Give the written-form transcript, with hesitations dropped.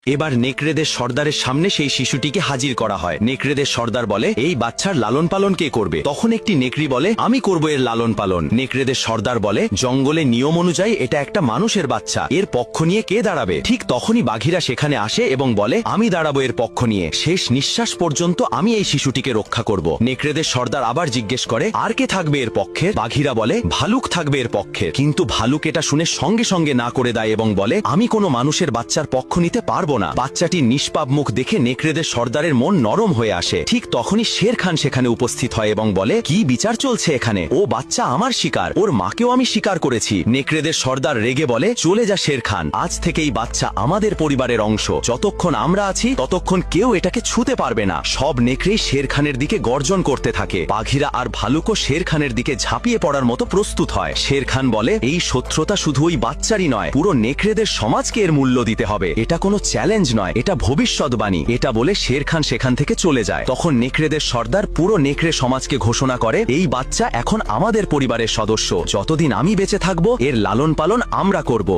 এবার নেকড়েদের সর্দারের সামনে সেই শিশুটিকে হাজির করা হয়। নেকড়েদের সর্দার বলে, এই বাচ্চার লালন পালন কে করবে? তখন একটি নেকড়ি বলে, আমি করব এর লালন পালন। নেকড়েদের সর্দার বলে, জঙ্গলে নিয়ম অনুযায়ী এটা একটা মানুষের বাচ্চা, এর পক্ষ নিয়ে কে দাঁড়াবে? ঠিক তখনই বাঘিরা সেখানে আসে এবং বলে, আমি দাঁড়াবো এর পক্ষ নিয়ে, শেষ নিঃশ্বাস পর্যন্ত আমি এই শিশুটিকে রক্ষা করব। নেকড়েদের সর্দার আবার জিজ্ঞেস করে, আর কে থাকবে এর পক্ষে? বাঘিরা বলে, ভালুক থাকবে এর পক্ষে। কিন্তু ভালুক এটা শুনে সঙ্গে সঙ্গে না করে দেয় এবং বলে, আমি কোনো মানুষের বাচ্চার পক্ষ নিতে পারবো না। বাচ্চাটির নিষ্পাপ মুখ দেখে নেকড়েদের সর্দারের মন নরম হয়ে আসে। ঠিক তখনই শের খান সেখানে উপস্থিত হয় এবং বলে, কি বিচার চলছে এখানে? ও বাচ্চা আমার শিকার, ওর মাকেও আমি শিকার করেছি। নেকড়েদের সর্দার রেগে বলে, চলে যা শের খান, আজ থেকে এই বাচ্চা আমাদের পরিবারের অংশ, যতক্ষণ আমরা আছি ততক্ষণ কেউ এটাকে ছুঁতে পারবে না। সব নেকড়ে শের খানের দিকে গর্জন করতে থাকে। বাঘিরা আর ভালুকও শের খানের দিকে ঝাঁপিয়ে পড়ার মতো প্রস্তুত হয়। শের খান বলে, এই শত্রুতা শুধু ওই বাচ্চারই নয়, পুরো নেকড়েদের সমাজকে এর মূল্য দিতে হবে। এটা কোনো চ্যালেঞ্জ নয়, এটা ভবিষ্যৎবাণী। এটা বলে শের খান সেখান থেকে চলে যায়। তখন নেকড়েদের সর্দার পুরো নেকড়ে সমাজকে ঘোষণা করে, এই বাচ্চা এখন আমাদের পরিবারের সদস্য, যতদিন আমি বেঁচে থাকবো এর লালন পালন আমরা করব।